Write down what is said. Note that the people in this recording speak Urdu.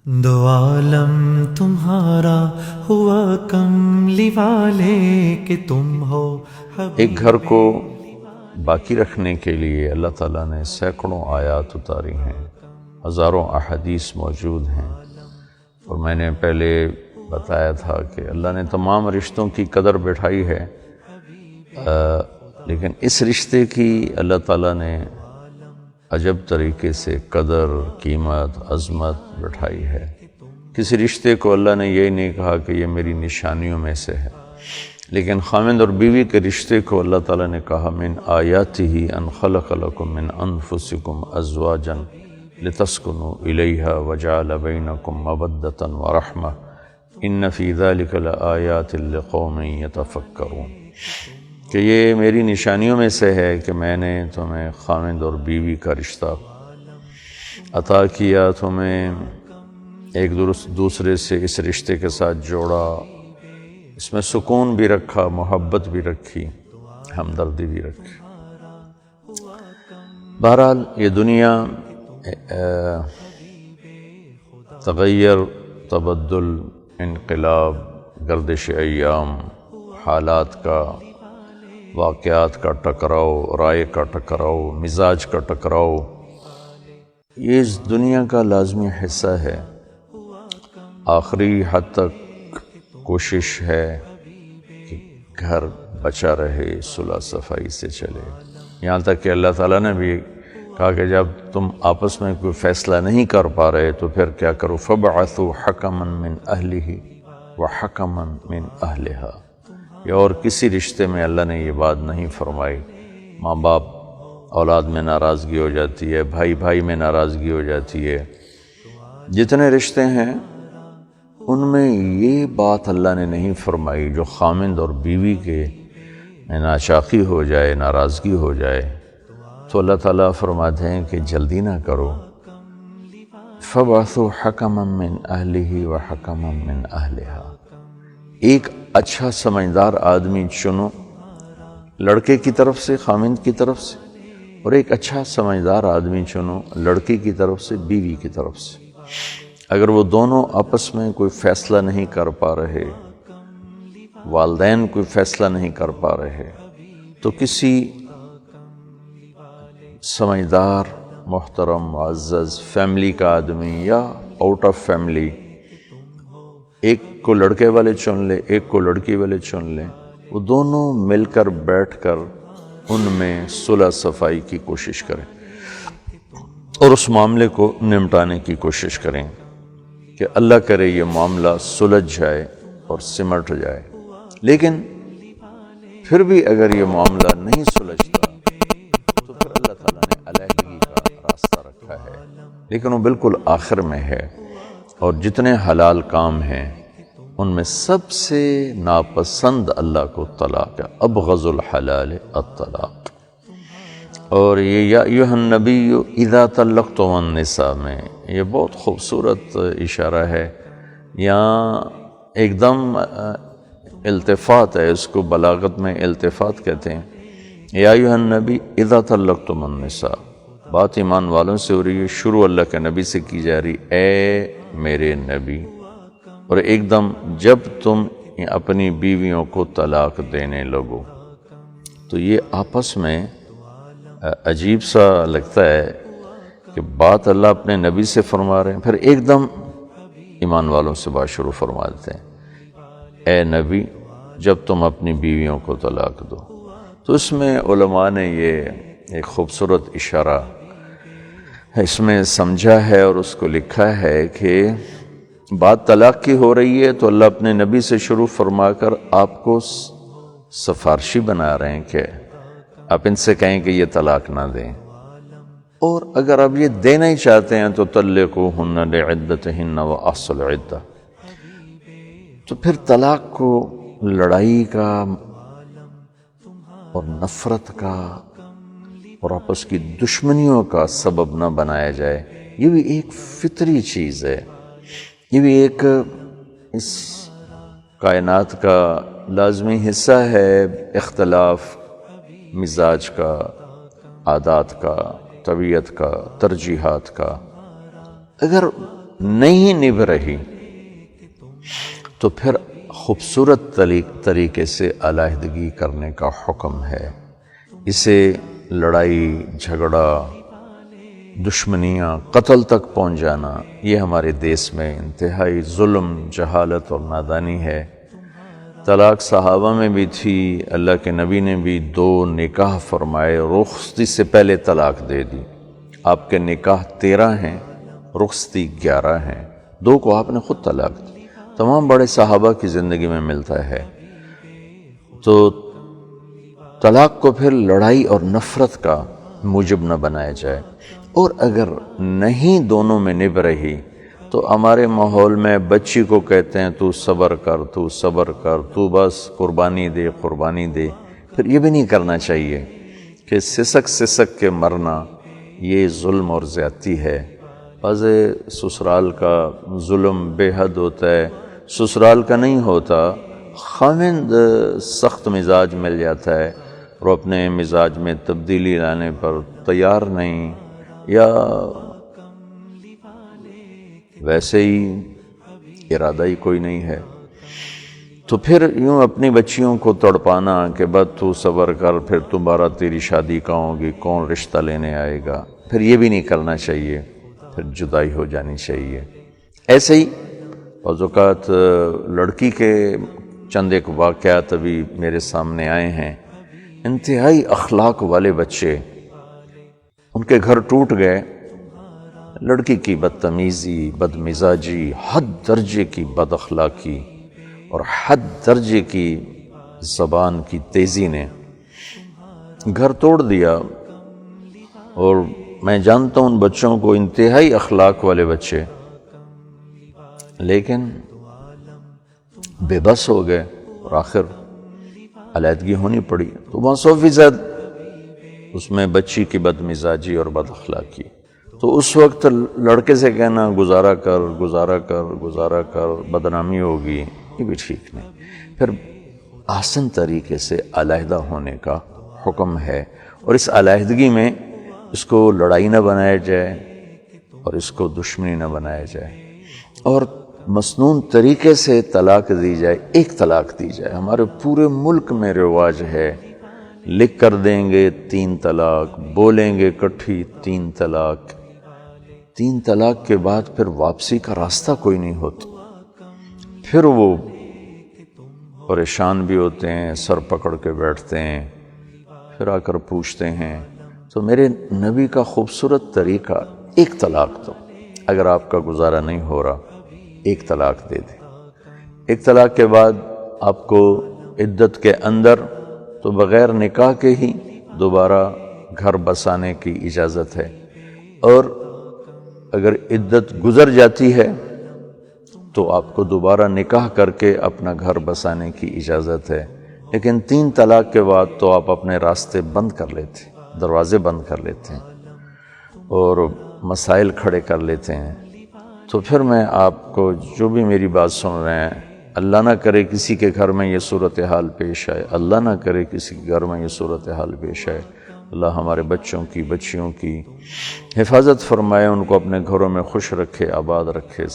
دو عالم تمہارا ہوا کملی والے کہ تم ہو ایک گھر کو باقی رکھنے کے لیے اللہ تعالیٰ نے سینکڑوں آیات اتاری ہیں، ہزاروں احادیث موجود ہیں، اور میں نے پہلے بتایا تھا کہ اللہ نے تمام رشتوں کی قدر بٹھائی ہے، لیکن اس رشتے کی اللہ تعالیٰ نے عجب طریقے سے قدر، قیمت، عظمت بٹھائی ہے۔ کسی رشتے کو اللہ نے یہ نہیں کہا کہ یہ میری نشانیوں میں سے ہے، لیکن خاوند اور بیوی کے رشتے کو اللہ تعالیٰ نے کہا من آیاتہ ان خلق لکم من انفسکم ازواجا لتسکنوا الیہا وجعل بینکم مودۃ ورحمۃ ان فی ذلک لآیات لقوم یتفکرون، کہ یہ میری نشانیوں میں سے ہے کہ میں نے تمہیں خاوند اور بیوی کا رشتہ عطا کیا، تمہیں ایک دوسرے سے اس رشتے کے ساتھ جوڑا، اس میں سکون بھی رکھا، محبت بھی رکھی، ہمدردی بھی رکھی۔ بہرحال یہ دنیا تغیر، تبدل، انقلاب، گردش ایام، حالات کا، واقعات کا ٹکراؤ، رائے کا ٹکراؤ، مزاج کا ٹکراؤ، یہ اس دنیا کا لازمی حصہ ہے۔ آخری حد تک کوشش ہے کہ گھر بچا رہے، صلح صفائی سے چلے، یہاں تک کہ اللہ تعالیٰ نے بھی کہا کہ جب تم آپس میں کوئی فیصلہ نہیں کر پا رہے تو پھر کیا کرو، فَبْعَثُوا حَكَمًا مِّنْ أَهْلِهِ وَحَكَمًا مِّنْ أَهْلِهَا۔ یہ اور کسی رشتے میں اللہ نے یہ بات نہیں فرمائی۔ ماں باپ اولاد میں ناراضگی ہو جاتی ہے، بھائی بھائی میں ناراضگی ہو جاتی ہے، جتنے رشتے ہیں ان میں یہ بات اللہ نے نہیں فرمائی جو خامند اور بیوی کے میں ناچاقی ہو جائے، ناراضگی ہو جائے تو اللہ تعالیٰ فرماتے ہیں کہ جلدی نہ کرو، فَبْعَثُوا حَكَمًا مِّنْ أَهْلِهِ وَحَكَمًا مِّنْ أَهْلِهَا۔ ایک اچھا سمجھدار آدمی چنو لڑکے کی طرف سے، خامند کی طرف سے، اور ایک اچھا سمجھدار آدمی چنو لڑکی کی طرف سے، بیوی کی طرف سے۔ اگر وہ دونوں آپس میں کوئی فیصلہ نہیں کر پا رہے، والدین کوئی فیصلہ نہیں کر پا رہے، تو کسی سمجھدار، محترم، معزز فیملی کا آدمی یا آؤٹ آف فیملی ایک کو لڑکے والے چن لے، ایک کو لڑکی والے چن لیں، وہ دونوں مل کر بیٹھ کر ان میں صلح صفائی کی کوشش کریں اور اس معاملے کو نمٹانے کی کوشش کریں کہ اللہ کرے یہ معاملہ سلجھ جائے اور سمٹ جائے۔ لیکن پھر بھی اگر یہ معاملہ نہیں سلجھتا تو پھر اللہ تعالیٰ نے علیحدگی کا راستہ رکھا ہے، لیکن وہ بالکل آخر میں ہے۔ اور جتنے حلال کام ہیں ان میں سب سے ناپسند اللہ کو طلاق ہے، ابغض الحلال الطلاق۔ اور یہ یا ایھا النبی اذا طلقتم النساء میں یہ بہت خوبصورت اشارہ ہے، یہاں ایک دم التفات ہے، اس کو بلاغت میں التفات کہتے ہیں۔ یا ایھا النبی اذا طلقتم النساء، بات ایمان والوں سے ہو رہی ہے، شروع اللہ کے نبی سے کی جا رہی، اے میرے نبی، اور ایک دم جب تم اپنی بیویوں کو طلاق دینے لگو، تو یہ آپس میں عجیب سا لگتا ہے کہ بات اللہ اپنے نبی سے فرما رہے ہیں، پھر ایک دم ایمان والوں سے بات شروع فرما دیتے ہیں، اے نبی جب تم اپنی بیویوں کو طلاق دو۔ تو اس میں علماء نے یہ ایک خوبصورت اشارہ اس میں سمجھا ہے اور اس کو لکھا ہے کہ بات طلاق کی ہو رہی ہے تو اللہ اپنے نبی سے شروع فرما کر آپ کو سفارشی بنا رہے ہیں کہ آپ ان سے کہیں کہ یہ طلاق نہ دیں، اور اگر آپ یہ دینا ہی چاہتے ہیں تو طلقوہن لعدتہن واحصوا العدہ۔ تو پھر طلاق کو لڑائی کا اور نفرت کا اور آپس کی دشمنیوں کا سبب نہ بنایا جائے، یہ بھی ایک فطری چیز ہے، یہ بھی ایک اس کائنات کا لازمی حصہ ہے، اختلاف مزاج کا، عادات کا، طبیعت کا، ترجیحات کا۔ اگر نہیں نبھ رہی تو پھر خوبصورت طریقے سے علیحدگی کرنے کا حکم ہے۔ اسے لڑائی جھگڑا دشمنیاں قتل تک پہنچ جانا یہ ہمارے دیس میں انتہائی ظلم جہالت اور نادانی ہے۔ طلاق صحابہ میں بھی تھی، اللہ کے نبی نے بھی 2 نکاح فرمائے، رخصتی سے پہلے طلاق دے دی۔ آپ کے نکاح 13 ہیں، رخصتی 11 ہیں، 2 کو آپ نے خود طلاق دی۔ تمام بڑے صحابہ کی زندگی میں ملتا ہے۔ تو طلاق کو پھر لڑائی اور نفرت کا موجب نہ بنایا جائے، اور اگر نہیں دونوں میں نبھ رہی تو ہمارے ماحول میں بچی کو کہتے ہیں تو صبر کر، تو صبر کر، تو بس قربانی دے قربانی دے۔ پھر یہ بھی نہیں کرنا چاہیے کہ سسک کے مرنا یہ ظلم اور زیادتی ہے۔ بعض سسرال کا ظلم بے حد ہوتا ہے، سسرال کا نہیں ہوتا، خاوند سخت مزاج مل جاتا ہے اور اپنے مزاج میں تبدیلی لانے پر تیار نہیں، یا ویسے ہی ارادہ ہی کوئی نہیں ہے، تو پھر یوں اپنی بچیوں کو تڑپانا کہ بس تو صبر کر، پھر دوبارہ تیری شادی کہاں ہوگی، کون رشتہ لینے آئے گا، پھر یہ بھی نہیں کرنا چاہیے، پھر جدائی ہو جانی چاہیے۔ ایسے ہی بعض اوقات لڑکی کے چند ایک واقعات ابھی میرے سامنے آئے ہیں، انتہائی اخلاق والے بچے، ان کے گھر ٹوٹ گئے، لڑکی کی بدتمیزی، بدمزاجی، حد درجے کی بد اخلاقی اور حد درجے کی زبان کی تیزی نے گھر توڑ دیا۔ اور میں جانتا ہوں ان بچوں کو، انتہائی اخلاق والے بچے، لیکن بے بس ہو گئے اور آخر علیحدگی ہونی پڑی۔ تو وہاں 100% اس میں بچی کی بدمزاجی اور بد اخلاقی۔ تو اس وقت لڑکے سے کہنا گزارا کر گزارا کر گزارا کر، بدنامی ہوگی، یہ بھی ٹھیک نہیں۔ پھر آسن طریقے سے علیحدہ ہونے کا حکم ہے، اور اس علیحدگی میں اس کو لڑائی نہ بنایا جائے اور اس کو دشمنی نہ بنایا جائے، اور مسنون طریقے سے طلاق دی جائے، ایک طلاق دی جائے۔ ہمارے پورے ملک میں رواج ہے، لکھ کر دیں گے 3 طلاق، بولیں گے کٹھی 3 طلاق، 3 طلاق کے بعد پھر واپسی کا راستہ کوئی نہیں ہوتا، پھر وہ پریشان بھی ہوتے ہیں، سر پکڑ کے بیٹھتے ہیں، پھر آ کر پوچھتے ہیں۔ تو میرے نبی کا خوبصورت طریقہ، ایک طلاق دو، اگر آپ کا گزارا نہیں ہو رہا ایک طلاق دے دیں۔ ایک طلاق کے بعد آپ کو عدت کے اندر تو بغیر نکاح کے ہی دوبارہ گھر بسانے کی اجازت ہے، اور اگر عدت گزر جاتی ہے تو آپ کو دوبارہ نکاح کر کے اپنا گھر بسانے کی اجازت ہے، لیکن 3 طلاق کے بعد تو آپ اپنے راستے بند کر لیتے ہیں، دروازے بند کر لیتے ہیں اور مسائل کھڑے کر لیتے ہیں۔ تو پھر میں آپ کو جو بھی میری بات سن رہے ہیں، اللہ نہ کرے کسی کے گھر میں یہ صورتحال پیش آئے، اللہ نہ کرے کسی کے گھر میں یہ صورتحال پیش آئے، اللہ ہمارے بچوں کی بچیوں کی حفاظت فرمائے، ان کو اپنے گھروں میں خوش رکھے، آباد رکھے۔